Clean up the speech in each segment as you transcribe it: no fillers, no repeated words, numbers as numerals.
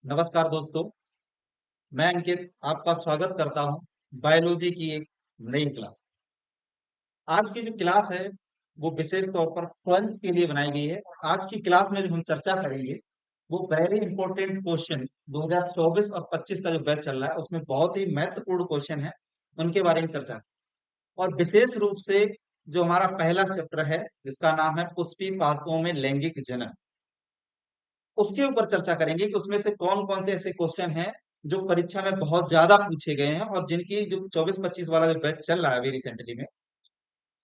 नमस्कार दोस्तों। मैं अंकित आपका स्वागत करता हूं बायोलॉजी की एक नई क्लास। आज की जो क्लास है वो विशेष तौर पर ट्वेल्थ के लिए बनाई गई है और आज की क्लास में जो हम चर्चा करेंगे वो वेरी इंपॉर्टेंट क्वेश्चन 2024 और 25 का जो बैच चल रहा है उसमें बहुत ही महत्वपूर्ण क्वेश्चन है, उनके बारे में चर्चा। और विशेष रूप से जो हमारा पहला चैप्टर है जिसका नाम है पुष्पी पादपों में लैंगिक जनन, उसके ऊपर चर्चा करेंगे कि उसमें से कौन कौन से ऐसे क्वेश्चन हैं जो परीक्षा में बहुत ज्यादा पूछे गए हैं और जिनकी जो 24-25 वाला जो बैच चल रहा है अभी रिसेंटली में,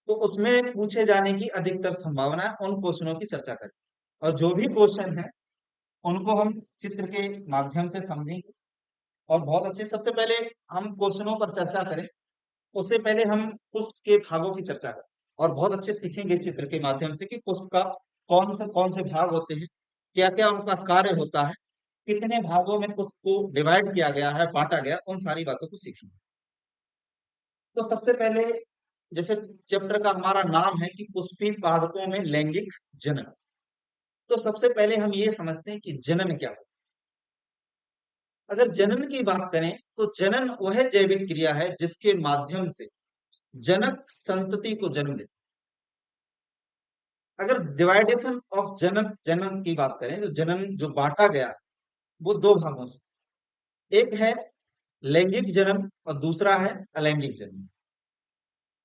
तो उसमें पूछे जाने की अधिकतर संभावना है। उन क्वेश्चनों की चर्चा करें और जो भी क्वेश्चन है उनको हम चित्र के माध्यम से समझेंगे और बहुत अच्छे। सबसे पहले हम क्वेश्चनों पर चर्चा करें उससे पहले हम पुष्प के भागों की चर्चा करें और बहुत अच्छे सीखेंगे चित्र के माध्यम से कि पुष्प का कौन से भाग होते हैं, क्या क्या उनका कार्य होता है, कितने भागों में पुष्प को डिवाइड किया गया है, बांटा गया, उन सारी बातों को सीखेंगे। तो सबसे पहले जैसे चैप्टर का हमारा नाम है कि पुष्पी पादपों में लैंगिक जनन, तो सबसे पहले हम ये समझते हैं कि जनन क्या है। अगर जनन की बात करें तो जनन वह जैविक क्रिया है जिसके माध्यम से जनक संतति को जन्म देता है। अगर डिवाइडेशन ऑफ जनन जनन की बात करें तो जनन जो बांटा गया है वो दो भागों से, एक है लैंगिक जनन और दूसरा है अलैंगिक जनन।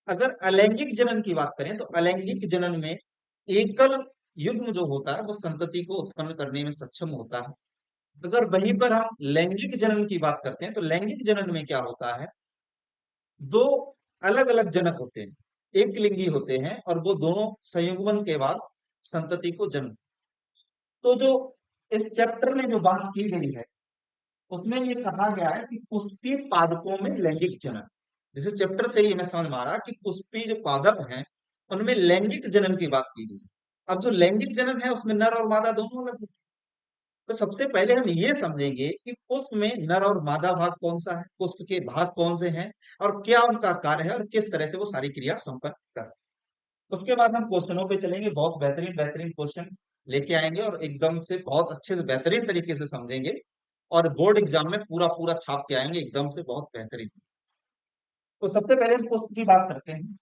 अगर अलैंगिक जनन की बात करें तो अलैंगिक जनन में एकल युग्म जो होता है वो संतति को उत्पन्न करने में सक्षम होता है। अगर वहीं पर हम लैंगिक जनन की बात करते हैं तो लैंगिक जनन में क्या होता है, दो अलग अलग जनक होते हैं, एक लिंगी होते हैं और वो दोनों संयुग्मन के बाद संतति को जन्म। तो जो इस चैप्टर में जो बात की गई है उसमें ये कहा गया है कि पुष्पी पादपों में लैंगिक जनन। जैसे चैप्टर से ही हमें समझ में आ रहा कि पुष्पी जो पादप हैं उनमें लैंगिक जनन की बात की गई है। अब जो लैंगिक जनन है उसमें नर और मादा दोनों अलग होते हैं। तो सबसे पहले हम ये समझेंगे कि पुष्प में नर और मादा भाग कौन सा है, पुष्प के भाग कौन से हैं और क्या उनका कार्य है और किस तरह से वो सारी क्रिया संपन्न कर। उसके बाद हम क्वेश्चनों पे चलेंगे, बहुत बेहतरीन बेहतरीन क्वेश्चन लेके आएंगे और एकदम से बहुत अच्छे से बेहतरीन तरीके से समझेंगे और बोर्ड एग्जाम में पूरा पूरा छाप के आएंगे एकदम से बहुत बेहतरीन। तो सबसे पहले हम पुष्प की बात करते हैं।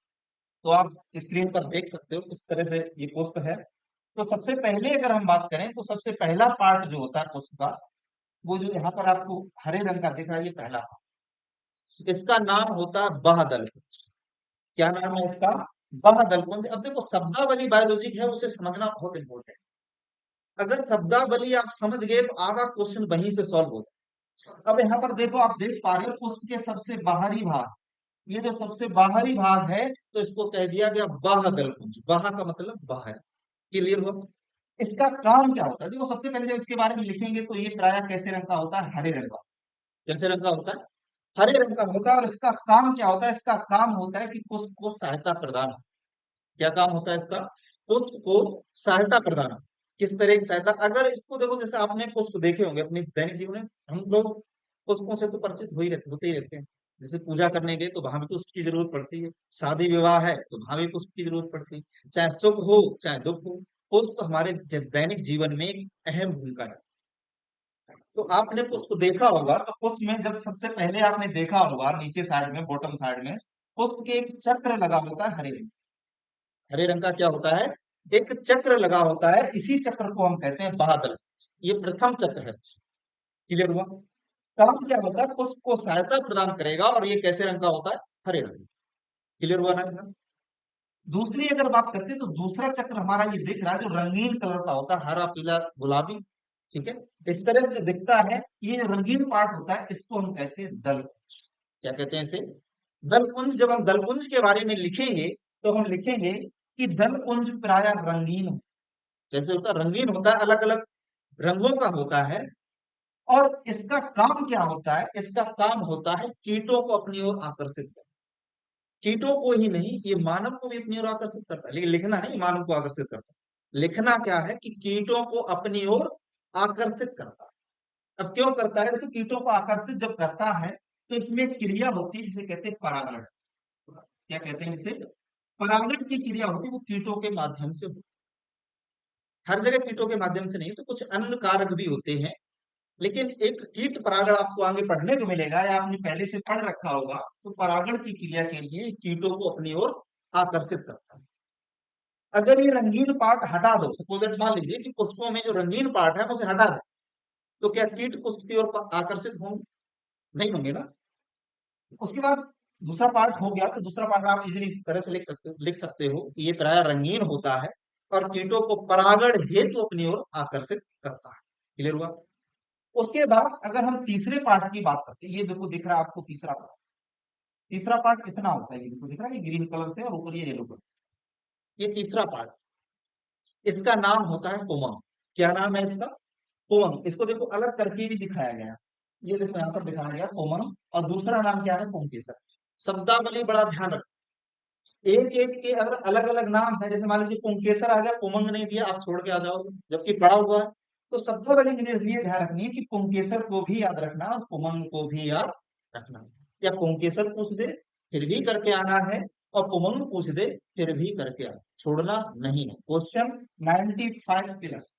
तो आप स्क्रीन पर देख सकते हो किस तरह से ये पुष्प है। तो सबसे पहले अगर हम बात करें तो सबसे पहला पार्ट जो होता है पुष्प का, वो जो यहाँ पर आपको हरे रंग का दिख रहा है ये पहला part। इसका नाम होता है बाह्यदल। क्या नाम है इसका? बाह्यदल। अब देखो शब्दावली बायोलॉजी है उसे समझना बहुत इंपॉर्टेंट। अगर शब्दावली आप समझ गए तो आधा क्वेश्चन वहीं से सॉल्व हो जाए। अब यहाँ पर देखो, आप देख पा रहे हो पुष्प के सबसे बाहरी भाग, ये जो सबसे बाहरी भाग है तो इसको कह दिया गया बाह्यदल पुंज। बाह्य का मतलब बाहर। क्लियर हुआ? इसका काम क्या होता है? देखो सबसे पहले जब इसके बारे में लिखेंगे तो ये प्राय कैसे रंग का होता है? हरे रंग का। कैसे रंग का होता है? हरे रंग का होता है। और इसका काम क्या होता है? इसका काम होता है कि पुष्प को सहायता प्रदान। क्या काम होता है इसका? पुष्प को सहायता प्रदान। किस तरह की सहायता? अगर इसको देखो, जैसे आपने पुष्प देखे होंगे अपने दैनिक जीवन में, हम लोग पुष्पों से तो परिचित हो ही रहते होते ही रहते हैं। जैसे पूजा करने गए तो वहां भी पुष्प की जरूरत पड़ती है, शादी विवाह है तो वहां भी पुष्प की जरूरत पड़ती है, चाहे सुख हो चाहे दुख हो, पुष्प हमारे दैनिक जीवन में एक अहम भूमिका है। तो आपने पुष्प देखा होगा, तो पुष्प में जब सबसे पहले आपने देखा होगा नीचे साइड में, बॉटम साइड में पुष्प के एक चक्र लगा होता है हरे रंग। हरे रंग का क्या होता है? एक चक्र लगा होता है, इसी चक्र को हम कहते हैं बादल। ये प्रथम चक्र है। क्लियर हुआ? काम क्या होता है? पुष्प को सहायता प्रदान करेगा और ये कैसे रंग का होता है? हरे रंग। क्लियर हुआ ना? दूसरी अगर बात करते हैं तो दूसरा चक्र हमारा ये दिख रहा है जो रंगीन कलर का होता है, हरा पीला गुलाबी। ठीक है, इस तरह से दिखता है। ये जो रंगीन पार्ट होता है इसको हम कहते हैं दल। क्या कहते हैं इसे? दलपुंज। जब हम दलपुंज के बारे में लिखेंगे तो हम लिखेंगे कि दलपुंज प्राय रंगीन। कैसे होता है? रंगीन होता है, अलग अलग रंगों का होता है। और इसका काम क्या होता है? इसका काम होता है कीटों को अपनी ओर आकर्षित करना। कीटों को ही नहीं, ये मानव को भी अपनी ओर आकर्षित करता है, लेकिन लिखना नहीं, मानव को आकर्षित करता है। लिखना क्या है कि कीटों को अपनी ओर आकर्षित करता है। अब क्यों करता है? तो कीटों को आकर्षित जब करता है तो इसमें एक क्रिया होती है जिसे कहते हैं परागण। क्या कहते हैं इसे? परागण की क्रिया होती है, वो कीटों के माध्यम से होती है। हर जगह कीटों के माध्यम से नहीं, तो कुछ अन्य कारक भी होते हैं लेकिन एक कीट परागण आपको आगे पढ़ने को मिलेगा या आपने पहले से पढ़ रखा होगा, तो परागण की क्रिया के लिए कीटों को अपनी ओर आकर्षित करता है। अगर ये रंगीन पार्ट हटा दो, सपोज मान लीजिए कि पुष्पों में जो रंगीन पार्ट है उसे हटा दे, तो क्या कीट पुष्प की ओर आकर्षित होंगे? नहीं होंगे ना। उसके बाद दूसरा पार्ट हो गया, तो दूसरा पार्ट आप इजीली इस तरह से लिख सकते हो कि ये प्राय रंगीन होता है और कीटों को परागण हेतु अपनी ओर आकर्षित करता है। क्लियर हुआ? उसके बाद अगर हम तीसरे पार्ट की बात करते हैं, ये देखो दिख रहा है आपको तीसरा पार्ट। तीसरा पार्ट इतना होता है, ये देखो दिख रहा है, ग्रीन कलर से और ऊपर ये येलो कलर से। ये तीसरा पार्ट, इसका नाम होता है पुमंग। क्या नाम है इसका? पुमंग। इसको देखो अलग करके भी दिखाया गया, ये देखो यहाँ पर दिखाया गया पुमंग, और दूसरा नाम क्या है? पुंकेसर। शब्दावली बड़ा ध्यान रखो, एक एक के अगर अलग अलग नाम है, जैसे मान लीजिए पुंकेसर आ गया, पुमंग नहीं दिया, आप छोड़ के आ जाओगे, जबकि पढ़ा हुआ है। तो सबसे पहले मैंने इसलिए ध्यान रखनी है कि पुंकेसर को भी याद रखना और पुमंग को भी याद रखना। या पुंकेसर पूछ दे फिर भी करके आना है, और पुमंग पूछ दे फिर भी करके आना, छोड़ना नहीं है। Question 95 plus.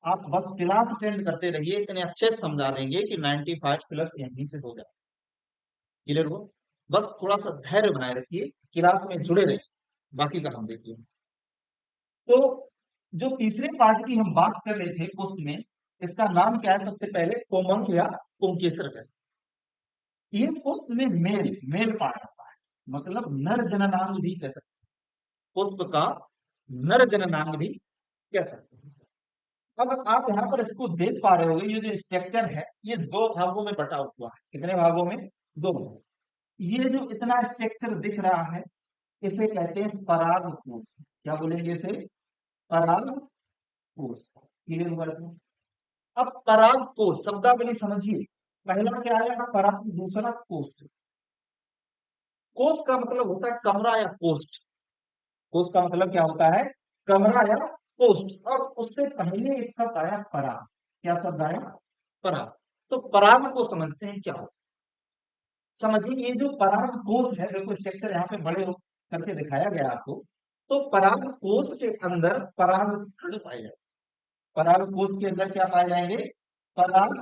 आप बस क्लास अटेंड करते रहिए, इतने अच्छे से समझा देंगे कि 95 प्लस यहीं से हो जाए। क्लियर हो? बस थोड़ा सा धैर्य बनाए रखिए, क्लास में जुड़े रहिए, बाकी का हम देखिए। तो जो तीसरे पार्ट की हम बात कर रहे थे पुष्प में, इसका नाम क्या है? सबसे पहले कोमल या पुंकेसर कैसे। ये पुष्प में मेल मेल पार्ट होता है, मतलब नर जननांग भी कह सकते हैं, पुष्प का नर जननांग भी कह सकते हैं। अब आप यहाँ पर इसको देख पा रहे होगे, ये जो स्ट्रक्चर है ये दो भागों में बटा हुआ है। कितने भागों में? दो भागों। ये जो इतना स्ट्रक्चर दिख रहा है, इसे कहते हैं परागकोश। क्या बोलेंगे इसे? परागकोश। क्लियर हुआ है? अब परागकोश शब्दावली समझिए। पहला क्या आया? पराग। दूसरा कोश। कोश का मतलब होता है कमरा या कोष्ठ। कोश का मतलब क्या होता है? कमरा या कोष्ठ। और उससे पहले एक शब्द आया पराग। क्या शब्द आया? पराग। तो पराग को समझते हैं क्या हो। समझिए, ये जो पराग कोश है, देखो स्ट्रक्चर यहाँ पे बड़े करके दिखाया गया आपको। तो पराग कोश के अंदर पराग कण पाए जाएंगे। पराग कोश के अंदर क्या पाए जाएंगे? पराग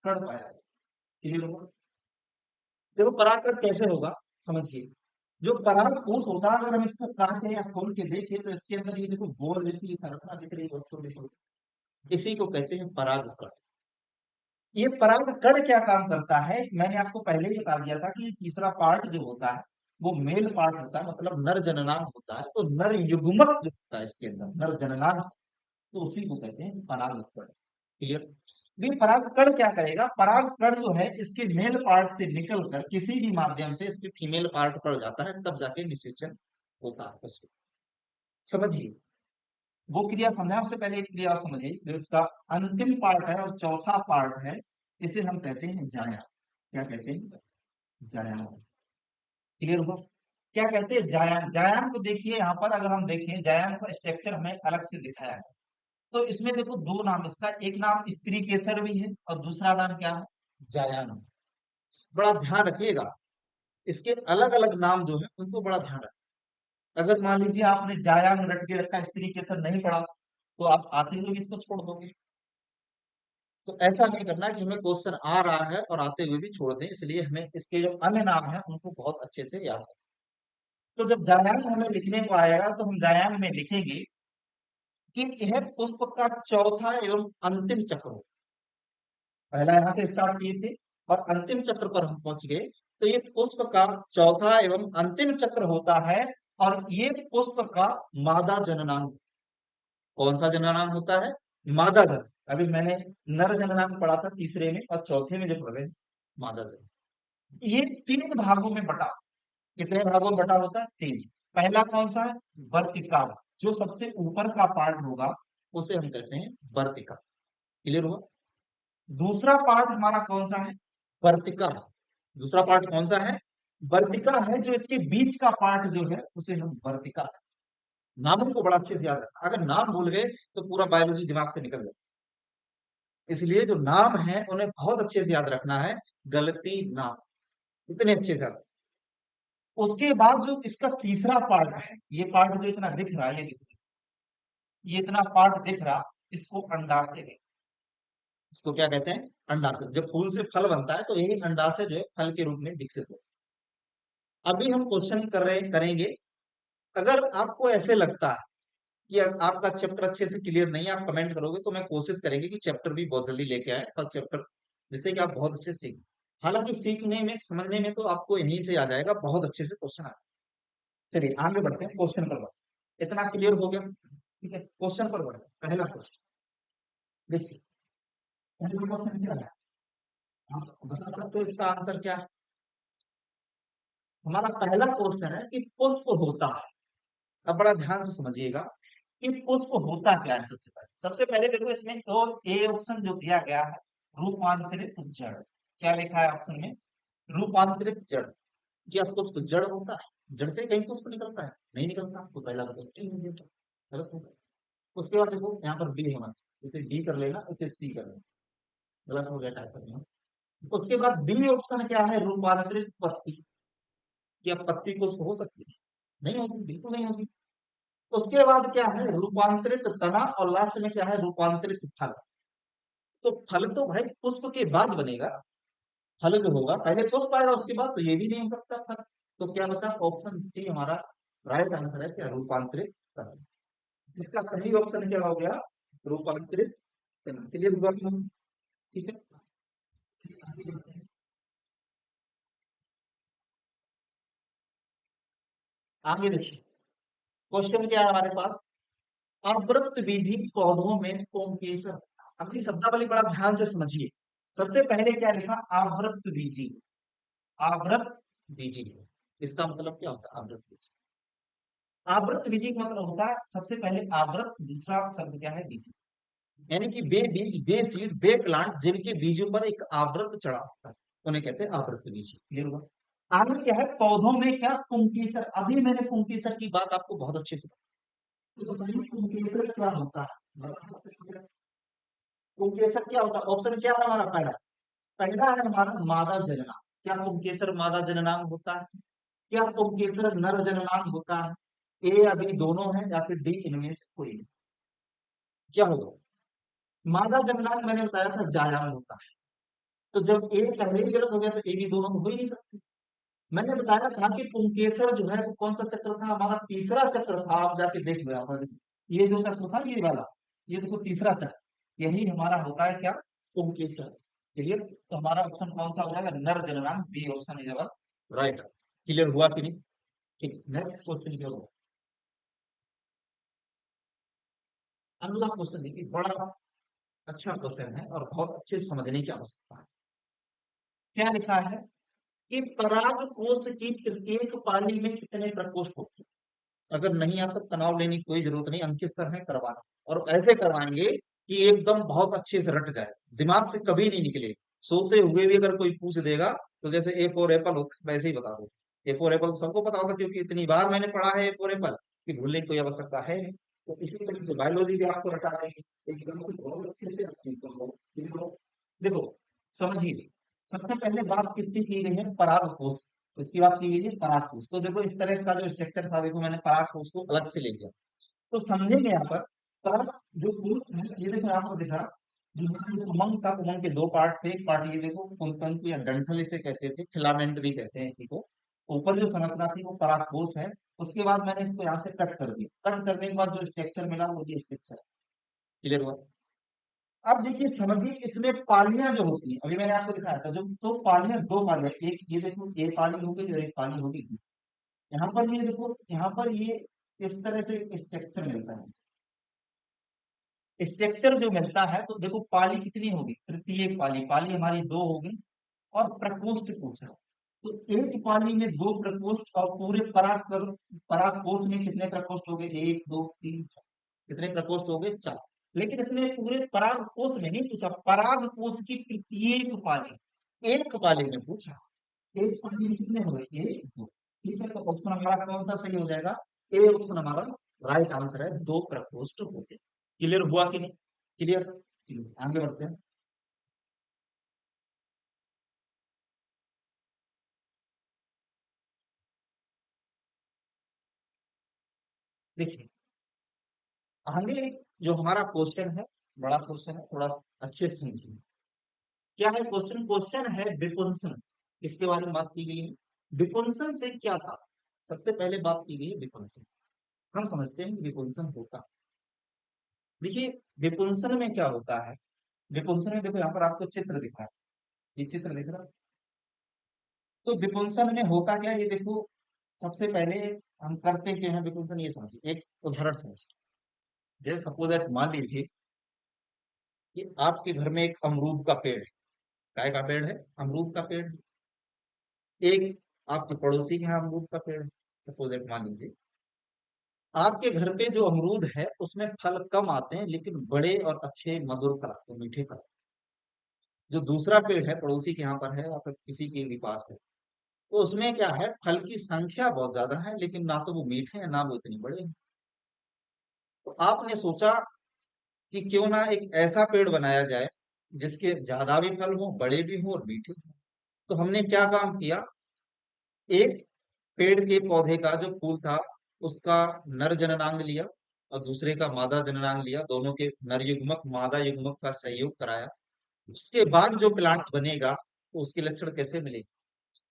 कण पाए जाएंगे। क्लियर होगा? देखो परागकण कैसे होगा, समझिए। जो परागकोश होता है, अगर हम इसको काटे या खोल के देखें, तो इसके अंदर ये देखो गोल जैसी संरचना दिख रही है, बहुत छोटी छोटी। इसी को कहते हैं परागकण। ये परागकण क्या काम करता है, मैंने आपको पहले ही बता दिया था कि ये तीसरा पार्ट जो होता है वो मेल पार्ट होता है, मतलब नर जननांग होता है। तो नर युग्मक जो होता है इसके अंदर, नर जननांग, तो उसी को कहते हैं परागकण। क्लियर? भी परागकण क्या करेगा? परागकण जो है इसके मेल पार्ट से निकलकर किसी भी माध्यम से इसके फीमेल पार्ट पर जाता है, तब जाके निषेचन होता है उसको। समझिए, वो क्रिया समझा, उससे पहले एक क्रिया और समझिए जो इसका अंतिम पार्ट है और चौथा पार्ट है, इसे हम कहते हैं जाया। क्या कहते हैं? जाया। क्लियर हुआ? क्या कहते हैं? जायान। जायान को देखिए, यहाँ पर अगर हम देखें जायान का स्ट्रक्चर हमें अलग से दिखाया है। तो इसमें देखो दो नाम, इसका एक नाम स्त्री केसर भी है और दूसरा नाम क्या है? जायान। बड़ा ध्यान रखिएगा, इसके अलग अलग नाम जो है उनको बड़ा ध्यान रखें। अगर मान लीजिए आपने जायांग रट के रखा, स्त्री केसर नहीं पढ़ा, तो आप आते हुए भी इसको छोड़ दोगे। तो ऐसा नहीं करना कि हमें क्वेश्चन आ रहा है और आते हुए भी छोड़ दें, इसलिए हमें इसके जो अन्य नाम है उनको बहुत अच्छे से याद रखें। तो जब जायांग हमें लिखने को आएगा, तो हम जायांग में लिखेंगे कि यह पुष्प का चौथा एवं अंतिम चक्र हो। पहला यहां से स्टार्ट किए थे और अंतिम चक्र पर हम पहुंच गए, तो ये पुष्प का चौथा एवं अंतिम चक्र होता है। और ये पुष्प का मादा जननांग। कौन सा जननांग होता है? मादा जन। अभी मैंने नर जननांग पढ़ा था तीसरे में, और चौथे में जो पढ़े मादा जन। ये तीन भागों में बटा। कितने भागों में बटा होता है? तीन। पहला कौन सा है? वर्तिका। जो सबसे ऊपर का पार्ट होगा उसे हम कहते हैं वर्तिका। क्लियर हुआ? दूसरा पार्ट हमारा कौन सा है? वर्तिका। दूसरा पार्ट कौन सा है? वर्तिका है। जो इसके बीच का पार्ट जो है उसे हम वर्तिका। नामों को बड़ा अच्छे से याद रखना, अगर नाम भूल गए तो पूरा बायोलॉजी दिमाग से निकल जाए। इसलिए जो नाम है उन्हें बहुत अच्छे से याद रखना है, गलती नाम इतने अच्छे से याद। उसके बाद जो इसका तीसरा पार्ट है, ये पार्ट जो इतना दिख रहा है, ये इतना पार्ट दिख रहा, इसको अंडाशय है। इसको क्या कहते हैं? अंडाशय। जब फूल से फल बनता है तो यही अंडाशय जो है फल के रूप में विकसित हो। अभी हम क्वेश्चन करेंगे। अगर आपको ऐसे लगता है कि आपका चैप्टर अच्छे से क्लियर नहीं है, आप कमेंट करोगे तो मैं कोशिश करेंगे कि चैप्टर भी बहुत जल्दी लेके आए, फर्स्ट चैप्टर, जिससे कि आप बहुत अच्छे से सीख। हालांकि सीखने में समझने में तो आपको यहीं से आ जाएगा, बहुत अच्छे से क्वेश्चन आ जाएगा। चलिए आगे बढ़ते हैं, क्वेश्चन पर बढ़ते हैं। इतना क्लियर हो गया, ठीक है? क्वेश्चन पर बढ़ते हैं। पहला क्वेश्चन देखिए, पहला क्वेश्चन क्या है? आप बता सकते हो इसका आंसर क्या है? हमारा पहला क्वेश्चन है कि पुष्प होता है। अब बड़ा ध्यान से समझिएगा कि पुष्प होता क्या है। सबसे पहले देखो इसमें तो ए ऑप्शन जो दिया गया है, रूपांतरित जड़। क्या लिखा है ऑप्शन में? रूपांतरित जड़। क्या पुष्प जड़ होता है? जड़ से कहीं पुष्प निकलता है? नहीं निकलता, तो पहला तो ठीक नहीं देता, गलत होगा। उसके बाद देखो यहाँ पर बी होना चाहिए, इसे बी कर लेना, इसे सी कर लेना, गलत हो गया टाइप करना। उसके बाद बी ऑप्शन क्या है? रूपांतरित पत्ती। क्या पत्ती पुष्प हो सकती है? नहीं होगी, बिल्कुल नहीं होगी। उसके बाद क्या है? रूपांतरित तना, और लास्ट में क्या है? रूपांतरित फल। तो फल तो भाई पुष्प के बाद बनेगा। फल जो होगा पहले पुष्प आएगा, उसके बाद तो ये भी नहीं हो सकता फल। तो क्या बचा? ऑप्शन सी हमारा राइट आंसर है। क्या? रूपांतरित तना। इसका सही ऑप्शन क्या हो गया? रूपांतरित तना। क्लियर हुआ कि नहीं? ठीक है, आगे देखिए। क्वेश्चन क्या है हमारे पास? अवृत बीजी पौधों में पुंकेसर। अपनी शब्दावली बड़ा ध्यान से समझिए। सबसे पहले क्या लिखा? आवृत बीजी। आवृत बीजी, इसका मतलब क्या होता है? आवृत बीजी। आवृत बीजी का मतलब होता है, सबसे पहले आवृत, दूसरा शब्द क्या है? बीजी। यानी कि बे बीज, बे सीड, बे प्लांट, जिनके बीजों पर एक आवृत चढ़ा होता है, उन्हें कहते हैं आवृत बीजी। क्लियर हुआ? आगे क्या है? पौधों में क्या? पुंकेसर। अभी मैंने पुंकेसर की बात आपको बहुत अच्छे से तो बताइए, पुंकेसर क्या होता है? पुंकेसर क्या होता है? ऑप्शन क्या है हमारा? पहला, पहला है हमारा मादा जननांग। क्या पुंकेसर मादा जननांग होता है? क्या पुंकेसर नर जननांग होता है? ए अभी दोनों है, या फिर डी इनमें से कोई नहीं? क्या होगा? मादा जननांग मैंने बताया था जायांग होता है। तो जब ए पहले ही गलत हो गया तो ए भी दोनों हो ही नहीं सकते। मैंने बताया था कि पुंकेसर जो है वो कौन सा चक्र था? हमारा तीसरा चक्र था। आप जाके देख लो यहाँ पर, ये जो चक्र था ये वाला, ये देखो तीसरा चक्र, यही हमारा होता है क्या? पुंकेसर। क्लियर? तो हमारा ऑप्शन कौन सा हो जाएगा? नर जननांग, B option is our right answer. Clear हुआ कि नहीं? ठीक, नेक्स्ट क्वेश्चन क्या होगा? अगला क्वेश्चन देखिए, बड़ा अच्छा क्वेश्चन है और बहुत अच्छे से समझने की आवश्यकता है। क्या लिखा है कि पराग कोश की प्रत्येक पाली में कितने प्रकोष्ठ होते हैं? अगर नहीं आता तनाव लेने की कोई जरूरत नहीं, अंकित सर है करवाना। और ऐसे करवाएंगे कि एकदम बहुत अच्छे से रट जाए, दिमाग से कभी नहीं निकले। सोते हुए भी अगर कोई पूछ देगा तो जैसे ए फॉर एप्पल होता है वैसे ही बता दो। ए फॉर एप्पल सबको पता होता, क्योंकि इतनी बार मैंने पढ़ा है ए फॉर एप्पल कि भूलने की कोई आवश्यकता है नहीं। तो इसी तरीके से बायोलॉजी भी आपको रटा देंगे एकदम से, बहुत अच्छे से आप सीखो। देखो, समझिए। सबसे पहले बात किसकी की गई है? परागकोश। इसकी बात की गई है परागकोश। तो देखो इस तरह का जो स्ट्रक्चर था, देखो मैंने परागकोश को अलग से ले लिया। तो समझेंगे यहाँ पर पराग जो कोश है, ये देखो यहाँ पर दिखा, जो उमंग था, उमंग के दो पार्ट थे। एक पार्ट ये देखो कुंतंतु या डंठल इसे कहते थे, फिलामेंट भी कहते हैं इसी को। ऊपर जो संरचना थी वो परागकोश है। उसके बाद मैंने इसको यहाँ से कट कर दिया, कट करने के बाद जो स्ट्रक्चर मिला वो ये स्ट्रक्चर। क्लियर हुआ? अब देखिए समझिए, इसमें पालियां जो होती है, अभी मैंने आपको दिखाया था जो, तो पालियां, दो पालियां, एक ये देखो ये पाली होगी और एक पाली होगी। यहाँ पर ये देखो, यहाँ पर ये इस तरह से स्ट्रक्चर मिलता है। स्ट्रक्चर जो मिलता है तो देखो पाली कितनी होगी? प्रत्येक पाली, पाली हमारी दो होगी। और प्रकोष्ठ पूछा, तो एक पाली में दो प्रकोष्ठ, और पूरे पराग कोश में कितने प्रकोष्ठ हो गए? एक, दो, तीन, चार। कितने प्रकोष्ठ हो गए? चार। लेकिन इसने पूरे पराग कोश में नहीं पूछा, पराग कोश की प्रत्येक पाली, एक पाली में पूछा। एक पाली में कितने हो गए? एक, दो। ठीक है, तो ऑप्शन हमारा कौन सा सही हो जाएगा? ए ऑप्शन हमारा राइट आंसर है, दो प्रकोष्ठ हो गए। क्लियर हुआ कि नहीं? क्लियर? चलिए आगे बढ़ते हैं। देखिए, आगे जो हमारा क्वेश्चन है बड़ा क्वेश्चन है, थोड़ा अच्छे से समझिए। क्या है क्वेश्चन? क्वेश्चन है विपुंसन, किसके बारे में बात की गई है? विपुंसन से क्या था? सबसे पहले बात की गई है विपुंसन। हम समझते हैं कि विपुंसन होता, देखिए विपुंसन में क्या होता है। विपुंसन में देखो यहाँ पर आपको चित्र दिख रहा है, ये चित्र दिख रहा है। तो विपुंसन में होता क्या है ये देखो। सबसे पहले हम करते क्या है विपुंसन, ये समझिए, एक उदाहरण समझिए। जैसे सपोज दैट, मान लीजिए कि आपके घर में एक अमरूद का पेड़ है। काय का पेड़ है? अमरूद का पेड़ है। एक आपके पड़ोसी के यहाँ अमरूद का पेड़ है। सपोज दैट, मान लीजिए आपके घर पे जो अमरूद है उसमें फल कम आते हैं, लेकिन बड़े और अच्छे मधुर फल आते हैं, मीठे फल। जो दूसरा पेड़ है पड़ोसी के यहाँ पर है, या फिर किसी के भी पास है, तो उसमें क्या है, फल की संख्या बहुत ज्यादा है, लेकिन ना तो वो मीठे हैं ना वो इतने बड़े हैं। तो आपने सोचा कि क्यों ना एक ऐसा पेड़ बनाया जाए जिसके ज्यादा भी फल हो, बड़े भी हो और मीठे हो। तो हमने क्या काम किया, एक पेड़ के पौधे का जो फूल था उसका नर जननांग लिया और दूसरे का मादा जननांग लिया, दोनों के नर युग्मक मादा युग्मक का संयोग कराया। उसके बाद जो प्लांट बनेगा तो उसके लक्षण कैसे मिलेंगे?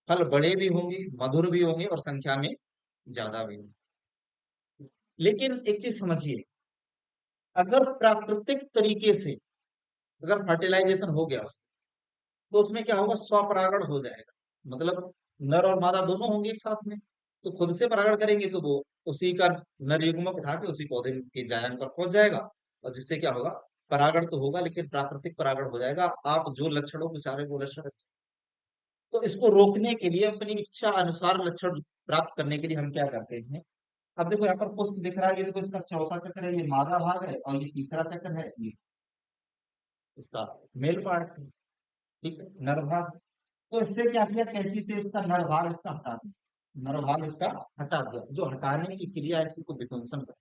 फल बड़े भी होंगे, मधुर भी होंगे और संख्या में ज्यादा भी होंगे। लेकिन एक चीज समझिए, अगर प्राकृतिक तरीके से अगर फर्टिलाइजेशन हो गया उसका, तो उसमें क्या होगा, स्वपरागण हो जाएगा। मतलब नर और मादा दोनों होंगे एक साथ में, तो खुद से परागण करेंगे तो वो उसी का नर युग्मक उठा के उसी पौधे के जायन पर पहुंच जाएगा। और जिससे क्या होगा, परागण तो होगा लेकिन प्राकृतिक परागण हो जाएगा। आप जो लक्षणों को चाह रहे हैं वो लक्षण, तो इसको रोकने के लिए अपनी इच्छा अनुसार लक्षण प्राप्त करने के लिए हम क्या करते हैं। अब देखो यहाँ पर पुष्प दिख रहा है, ये देखो इसका चौथा चक्र है, ये मादा भाग है, और ये तीसरा चक्र है, ये इसका मेल पार्ट है, ठीक है, नर भाग। तो इससे क्या किया, कैंची से इसका नर भाग इसका हटा दिया, नर भाग इसका हटा दिया। जो हटाने की क्रिया है इसी को विध्वंसन कर।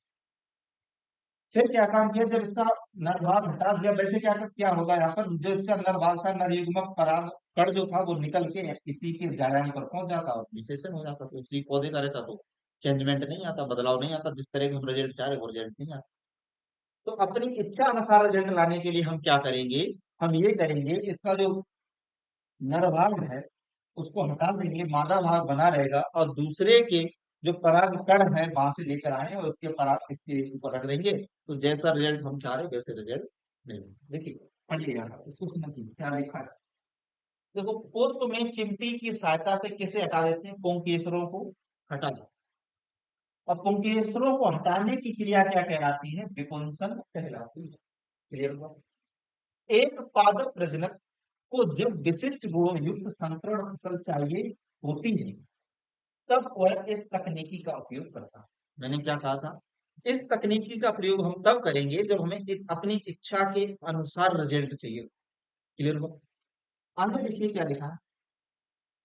फिर क्या काम किया, जब इसका नर भाग हटा दिया, वैसे क्या क्या होगा यहाँ पर, जो इसका नर भाग था, नर युग्मक पराग कण जो था वो निकल के इसी के जायान पर पहुंच जाता और निषेचन हो जाता, तो इसी पौधे का रहता, तो चेंजमेंट नहीं आता, बदलाव नहीं आता, जिस तरह के हम रिजल्ट चाह रहे वो रिजल्ट नहीं आता। तो अपनी इच्छा अनुसार रिजल्ट लाने के लिए हम क्या करेंगे, हम ये करेंगे, इसका जो नर भाग है उसको हटा देंगे, मादा भाग बना रहेगा, और दूसरे के जो पराग कण है वहां से लेकर आए और उसके पराग इसके ऊपर रख देंगे, तो जैसा रिजल्ट हम चाह रहे वैसे रिजल्ट नहीं। देखिए पढ़िएगा इसको, समझिए क्या लिखा है। देखो, पुष्प में चिमटी की सहायता से किसे हटा देते हैं, पुंकेसरों को हटा देते हैं। और पुंकेसरों को हटाने की क्रिया क्या कहलाती है, विपुंसन कहलाती है। क्लियर हुआ? एक पादप प्रजनक को जब विशिष्ट गुणों युक्त संकरण फसल चाहिए होती है, तब वह इस तकनीकी का उपयोग करता है। मैंने क्या कहा था, इस तकनीकी का प्रयोग हम तब करेंगे जब हमें अपनी इच्छा के अनुसार रिजल्ट चाहिए। क्लियर हुआ? आगे देखिए क्या लिखा है,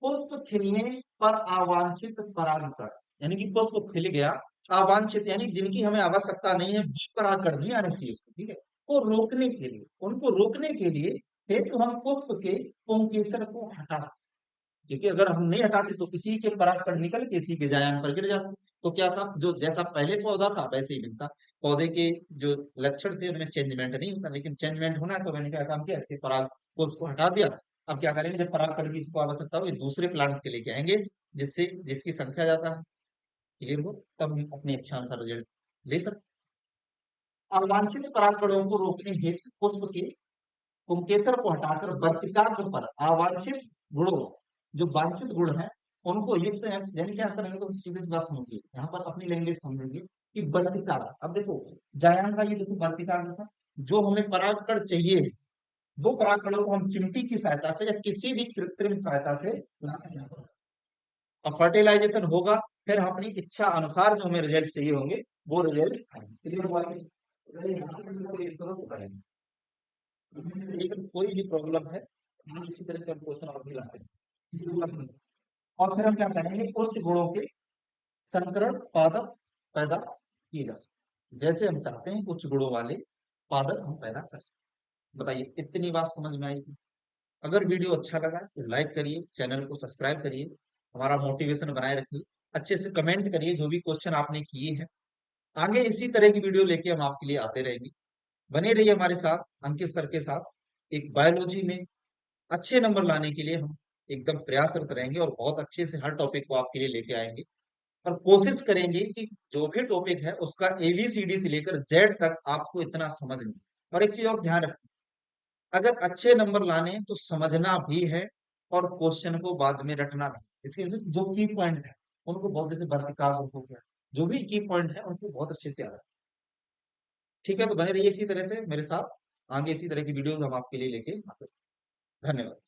पुष्प खिलने पर अवांछित परागकण, यानी कि पुष्प खिल गया, अवांछित यानी जिनकी हमें आवश्यकता नहीं है, परागकण नहीं आने चाहिए उसको, ठीक है, को रोकने के लिए, उनको रोकने के लिए हेतु हम पुष्प के पुंकेसर को हटा, क्योंकि अगर हम नहीं हटाते तो किसी के परागकण निकल के इसी के जायान पर गिर जाते। तो क्या था, जो जैसा पहले पौधा था वैसे ही मिलता, पौधे के जो लक्षण थे उनमें चेंजमेंट नहीं होता, लेकिन चेंजमेंट होना है तो मैंने क्या काम किया, इसके पराग को उसको हटा दिया। अब क्या करेंगे, जब परागकण की इसको आवश्यकता होगी दूसरे प्लांट के लेके आएंगे, जिससे जिसकी संख्या ज्यादा है, क्लियर हो, तब हम अपनी इच्छा अनुसार रिजल्ट ले सकते। अवांछित परागकणों को रोकने हेतु पुष्प के पुंकेसर को हटाकर वर्तिकाग्र पर अवांछित गुणों, जो वांछित गुण है उनको युक्त है, यानी क्या करेंगे, तो सीधे सी बात समझिए, यहाँ पर अपनी लैंग्वेज समझेंगे कि वर्तिकाग्र। अब देखो जायान का ये देखो वर्तिकाग्र था, जो हमें परागकण चाहिए वो परागकणों को हम चिमटी की सहायता से या किसी भी कृत्रिम सहायता से लाते हैं। और फर्टिलाइजेशन होगा, फिर हम अपनी इच्छा अनुसार जो हमें रिजल्ट चाहिए होंगे वो रिजल्ट आएंगे। क्लियर हुआ कि? यहाँ पे कोई एक तरफ करेंगे, लेकिन कोई भी प्रॉब्लम है हम इसी तरह से हम क्वेश्चन और भी लाते हैं। और फिर हम क्या करेंगे, उच्च गुणों के संकरण पादप पैदा किए जा सकते, जैसे हम चाहते हैं उच्च गुणों वाले पादप हम पैदा कर सकते। बताइए इतनी बात समझ में आएगी? अगर वीडियो अच्छा लगा तो लाइक करिए, चैनल को सब्सक्राइब करिए, हमारा मोटिवेशन बनाए रखिए, अच्छे से कमेंट करिए जो भी क्वेश्चन आपने किए हैं। आगे इसी तरह की वीडियो लेके हम आपके लिए आते रहेंगे। बने रहिए हमारे साथ अंकित सर के साथ। एक बायोलॉजी में अच्छे नंबर लाने के लिए हम एकदम प्रयासरत रहेंगे और बहुत अच्छे से हर टॉपिक को आपके लिए लेके आएंगे, और कोशिश करेंगे कि जो भी टॉपिक है उसका एबीसीडी से लेकर जेड तक आपको इतना समझ नहीं। और एक चीज और ध्यान रखें, अगर अच्छे नंबर लाने हैं तो समझना भी है और क्वेश्चन को बाद में रटना भी। इसके जो की पॉइंट है उनको बहुत, जैसे वर्तिका हो गया, जो भी की पॉइंट है उनको बहुत अच्छे से याद रखें। ठीक है, तो बने रहिए इसी तरह से मेरे साथ, आगे इसी तरह की वीडियोस हम आपके लिए लेके आते हैं। धन्यवाद।